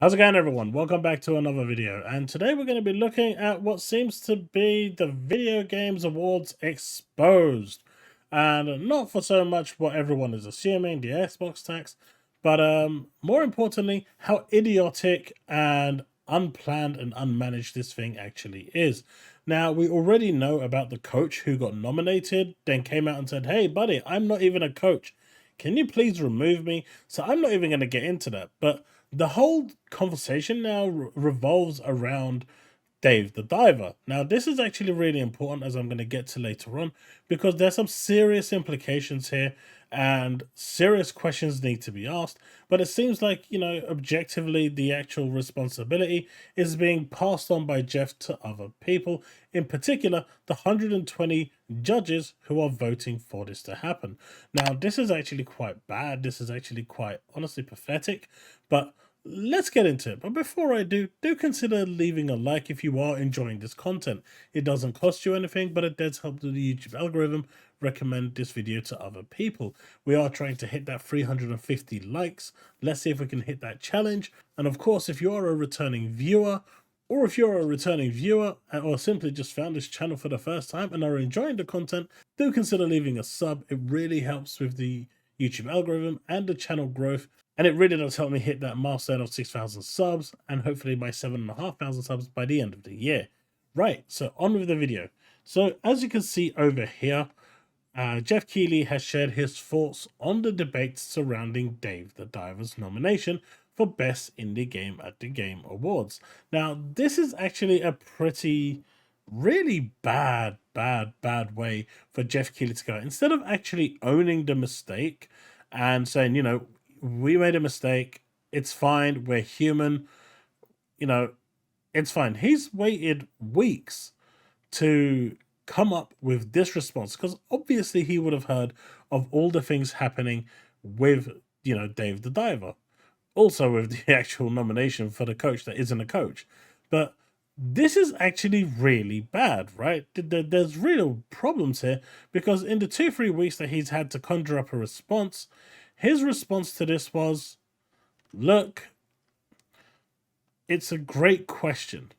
How's it going, everyone? Welcome back to another video, and today we're going to be looking at what seems to be the Video Games Awards exposed, and not for so much what everyone is assuming, the Xbox tax, but more importantly, how idiotic and unplanned and unmanaged this thing actually is. Now, we already know about the coach who got nominated, then came out and said, "Hey, buddy, I'm not even a coach. Can you please remove me?" So I'm not even going to get into that, but the whole conversation now revolves around Dave the Diver. Now, this is actually really important, as I'm going to get to later on, because there's some serious implications here and serious questions need to be asked. But it seems like, objectively, the actual responsibility is being passed on by Jeff to other people, in particular, the 120 judges who are voting for this to happen. Now, this is actually quite bad. This is actually quite, honestly, pathetic. But let's get into it. But before I do consider leaving a like if you are enjoying this content. It doesn't cost you anything, but it does help the YouTube algorithm recommend this video to other people. We are trying to hit that 350 likes. Let's see if we can hit that challenge. And of course, if you are a returning viewer, or if you're a returning viewer or simply just found this channel for the first time and are enjoying the content, do consider leaving a sub. It really helps with the YouTube algorithm and the channel growth. And it really does help me hit that milestone of 6,000 subs and hopefully my 7,500 subs by the end of the year. Right, so on with the video. So as you can see over here, Jeff Keighley has shared his thoughts on the debate surrounding Dave the Diver's nomination for Best Indie Game at the Game Awards. Now, this is actually a pretty, really bad way for Jeff Keighley to go. Instead of actually owning the mistake and saying, we made a mistake, it's fine, we're human, it's fine. He's waited weeks to come up with this response because obviously he would have heard of all the things happening with, Dave the Diver. Also with the actual nomination for the coach that isn't a coach. But this is actually really bad, right? There's real problems here because in the 2-3 weeks that he's had to conjure up a response, his response to this was, look, it's a great question.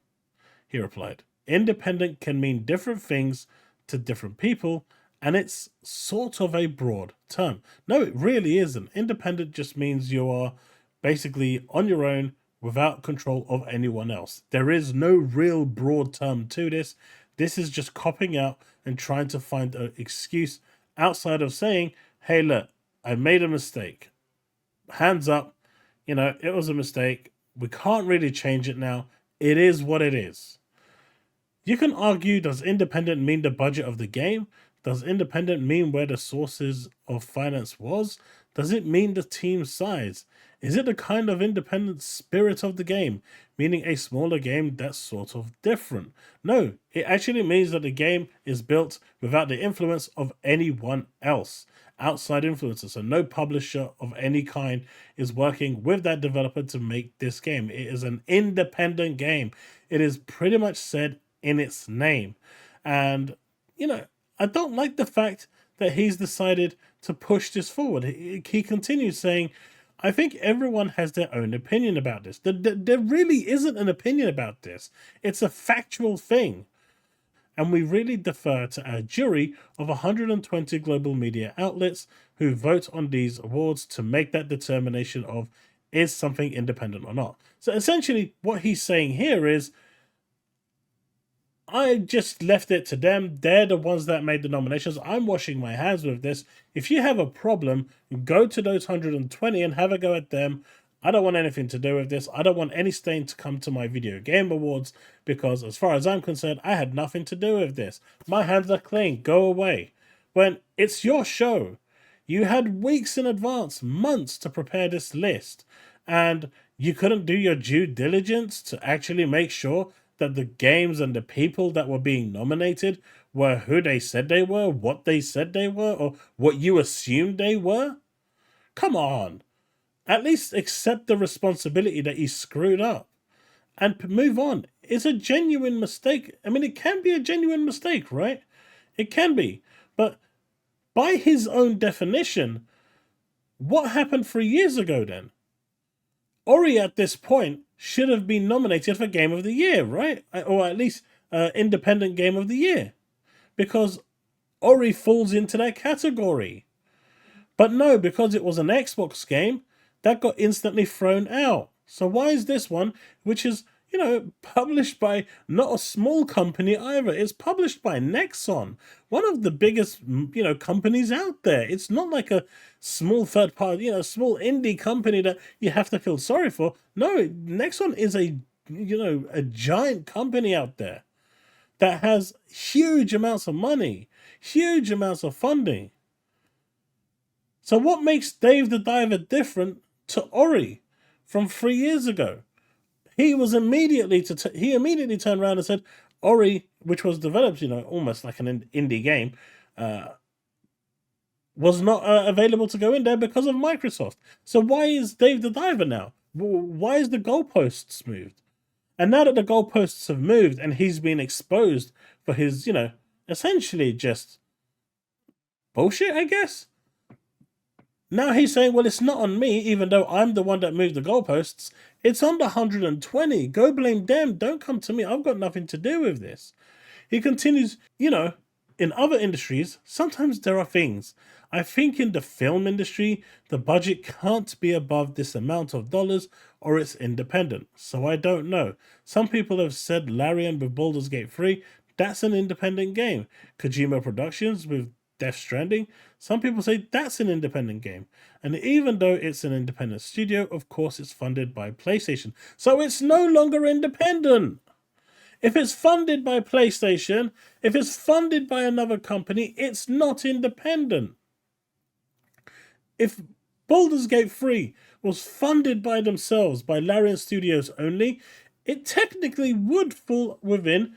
He replied, independent can mean different things to different people, and it's sort of a broad term. No, it really isn't. Independent just means you are basically on your own without control of anyone else. There is no real broad term to this. This is just copping out and trying to find an excuse outside of saying, hey, look, I made a mistake. Hands up, it was a mistake. We can't really change it now. It is what it is. You can argue, does independent mean the budget of the game? Does independent mean where the sources of finance was? Does it mean the team size? Is it the kind of independent spirit of the game, meaning a smaller game that's sort of different? No, it actually means that the game is built without the influence of anyone else, outside influencers. So no publisher of any kind is working with that developer to make this game. It is an independent game. It is pretty much said in its name. And, I don't like the fact that he's decided to push this forward. He continues saying, I think everyone has their own opinion about this. There really isn't an opinion about this. It's a factual thing. And we really defer to a jury of 120 global media outlets who vote on these awards to make that determination of is something independent or not. So essentially what he's saying here is, I just left it to them. They're the ones that made the nominations. I'm washing my hands with this. If you have a problem, go to those 120 and have a go at them. I don't want anything to do with this. I don't want any stain to come to my Video Game Awards because as far as I'm concerned, I had nothing to do with this. My hands are clean. Go away. When it's your show, you had weeks in advance, months to prepare this list, and you couldn't do your due diligence to actually make sure that the games and the people that were being nominated were who they said they were, what they said they were, or what you assumed they were? Come on. At least accept the responsibility that you screwed up and move on. It's a genuine mistake. I mean, it can be a genuine mistake, right? It can be. But by his own definition, what happened 3 years ago then? Ori at this point should have been nominated for Game of the Year, right? Or at least Independent Game of the Year, because Ori falls into that category. But no, because it was an Xbox game, that got instantly thrown out. So why is this one, which is, published by not a small company either, it's published by NEXON, one of the biggest, companies out there. It's not like a small third party, small indie company that you have to feel sorry for. No, NEXON is a giant company out there that has huge amounts of money, huge amounts of funding. So what makes Dave the Diver different to Ori from 3 years ago? He was immediately he immediately turned around and said Ori, which was developed, almost like an indie game, was not available to go in there because of Microsoft. So why is Dave the Diver now? Why is the goalposts moved? And now that the goalposts have moved and he's been exposed for his, essentially just bullshit, I guess. Now he's saying, well, it's not on me, even though I'm the one that moved the goalposts. It's on the 120. Go blame them. Don't come to me. I've got nothing to do with this. He continues, in other industries, sometimes there are things. I think in the film industry, the budget can't be above this amount of dollars or it's independent. So I don't know. Some people have said Larian with Baldur's Gate 3, that's an independent game. Kojima Productions with Death Stranding, some people say that's an independent game. And even though it's an independent studio, of course it's funded by PlayStation. So it's no longer independent. If it's funded by PlayStation, if it's funded by another company, it's not independent. If Baldur's Gate 3 was funded by themselves, by Larian Studios only, it technically would fall within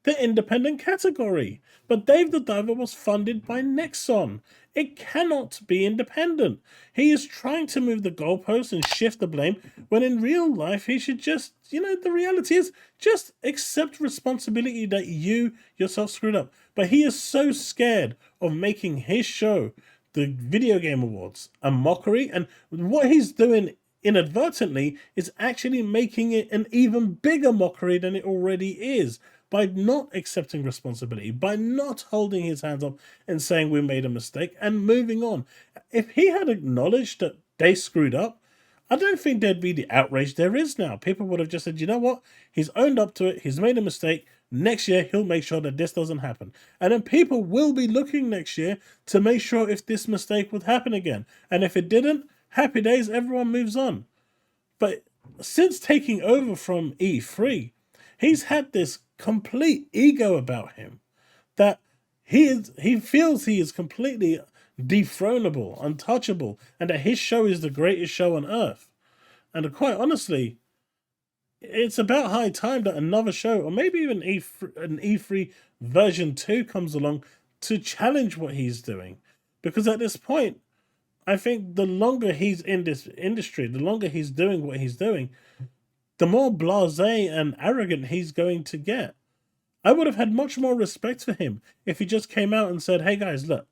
the independent category. But Dave the Diver was funded by NEXON. It cannot be independent. He is trying to move the goalposts and shift the blame, when in real life he should just, the reality is just accept responsibility that you yourself screwed up. But he is so scared of making his show, the Video Game Awards, a mockery, and what he's doing inadvertently is actually making it an even bigger mockery than it already is, by not accepting responsibility, by not holding his hands up and saying we made a mistake and moving on. If he had acknowledged that they screwed up, I don't think there'd be the outrage there is now. People would have just said, you know what? He's owned up to it. He's made a mistake. Next year, he'll make sure that this doesn't happen. And then people will be looking next year to make sure if this mistake would happen again. And if it didn't, happy days, everyone moves on. But since taking over from E3, he's had this complete ego about him that he feels he is completely dethronable, untouchable, and that his show is the greatest show on earth. And quite honestly, it's about high time that another show, or maybe even an E3 version 2 comes along to challenge what he's doing. Because at this point, I think the longer he's in this industry, the longer he's doing what he's doing, the more blasé and arrogant he's going to get. I would have had much more respect for him if he just came out and said, hey guys, look,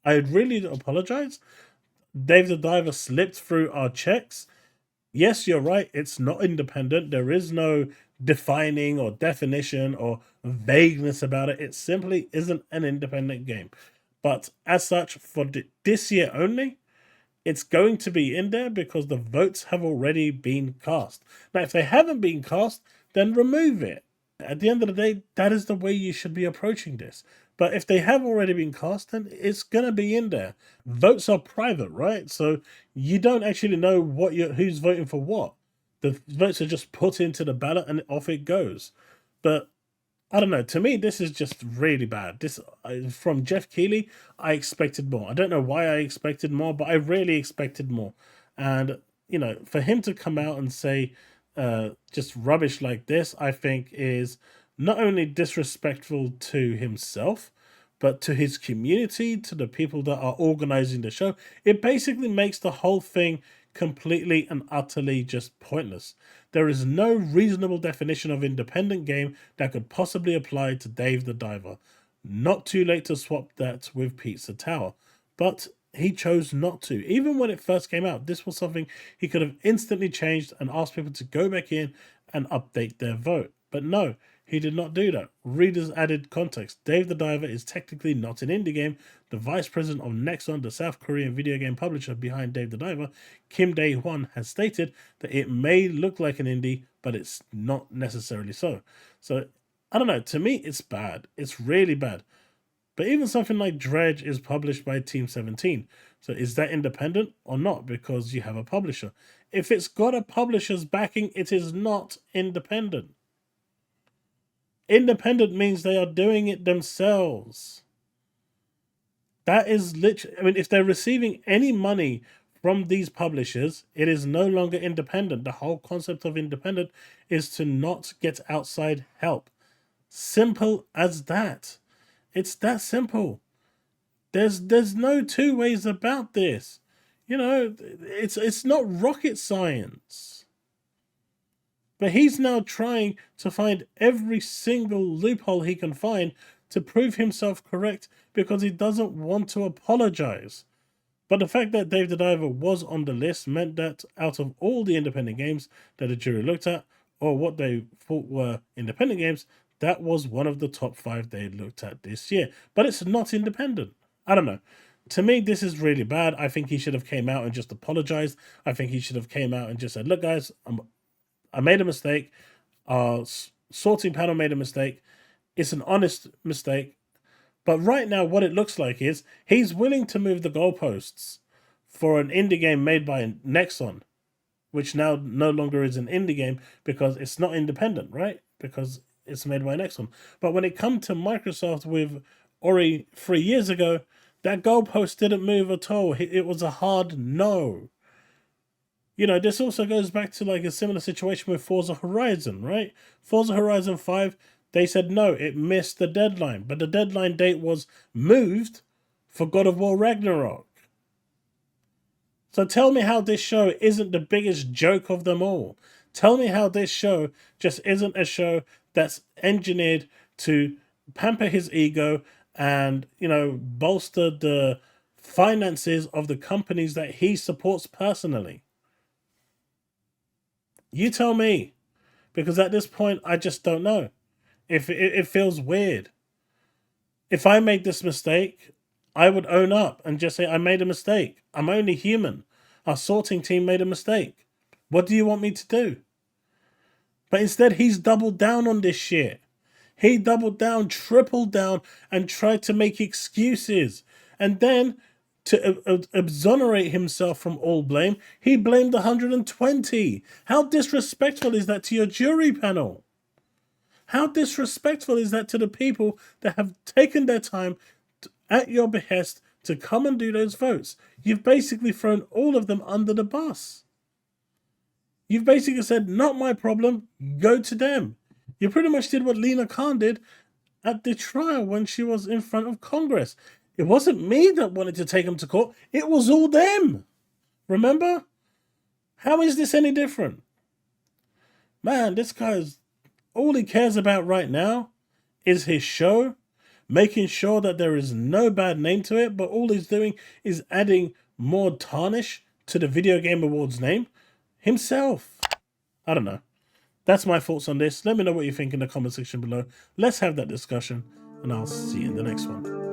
I really apologize. Dave the Diver slipped through our checks. Yes, you're right, it's not independent. There is no defining or definition or vagueness about it. It simply isn't an independent game. But as such, for this year only, it's going to be in there because the votes have already been cast. Now, if they haven't been cast, then remove it. At the end of the day, that is the way you should be approaching this. But if they have already been cast, then it's going to be in there. Votes are private, right? So you don't actually know who's voting for what. The votes are just put into the ballot and off it goes. But I don't know. To me, this is just really bad. From Jeff Keighley, I expected more. I don't know why I expected more, but I really expected more. And, for him to come out and say just rubbish like this, I think is not only disrespectful to himself, but to his community, to the people that are organizing the show. It basically makes the whole thing completely and utterly just pointless. There is no reasonable definition of independent game that could possibly apply to Dave the Diver. Not too late to swap that with Pizza Tower. But he chose not to. Even when it first came out, this was something he could have instantly changed and asked people to go back in and update their vote. But no, he did not do that. Readers added context. Dave the Diver is technically not an indie game. The vice president of NEXON, the South Korean video game publisher behind Dave the Diver, Kim Dae-hwan, has stated that it may look like an indie, but it's not necessarily so. So, I don't know. To me, it's bad. It's really bad. But even something like Dredge is published by Team 17. So is that independent or not? Because you have a publisher. If it's got a publisher's backing, it is not independent. Independent means they are doing it themselves. That is literally, I mean, if they're receiving any money from these publishers, it is no longer independent. The whole concept of independent is to not get outside help. Simple as that. It's that simple. There's no two ways about this. You know, it's not rocket science. But he's now trying to find every single loophole he can find to prove himself correct because he doesn't want to apologize. But the fact that Dave the Diver was on the list meant that out of all the independent games that the jury looked at, or what they thought were independent games, that was one of the top 5 they looked at this year. But it's not independent. I don't know. To me, this is really bad. I think he should have came out and just apologized. I think he should have came out and just said, look, guys, I made a mistake. Our sorting panel made a mistake. It's an honest mistake. But right now, what it looks like is he's willing to move the goalposts for an indie game made by NEXON, which now no longer is an indie game because it's not independent, right? Because it's made by NEXON. But when it come to Microsoft with Ori 3 years ago, that goalpost didn't move at all. It was a hard no. You know, this also goes back to like a similar situation with Forza Horizon, right? Forza Horizon 5, they said no, it missed the deadline. But the deadline date was moved for God of War Ragnarok. So tell me how this show isn't the biggest joke of them all. Tell me how this show just isn't a show that's engineered to pamper his ego and, you know, bolster the finances of the companies that he supports personally. You tell me, because at this point, I just don't know. If it feels weird. If I made this mistake, I would own up and just say, I made a mistake. I'm only human. Our sorting team made a mistake. What do you want me to do? But instead, he's doubled down on this shit. He doubled down, tripled down, and tried to make excuses. And then, to exonerate himself from all blame, he blamed 120. How disrespectful is that to your jury panel? How disrespectful is that to the people that have taken their time at your behest to come and do those votes? You've basically thrown all of them under the bus. You've basically said, not my problem, go to them. You pretty much did what Lena Khan did at the trial when she was in front of Congress. It wasn't me that wanted to take them to court. It was all them. Remember? How is this any different? Man, this guy's... all he cares about right now is his show, making sure that there is no bad name to it, but all he's doing is adding more tarnish to the Video Game Awards name himself. I don't know. That's my thoughts on this. Let me know what you think in the comment section below. Let's have that discussion, and I'll see you in the next one.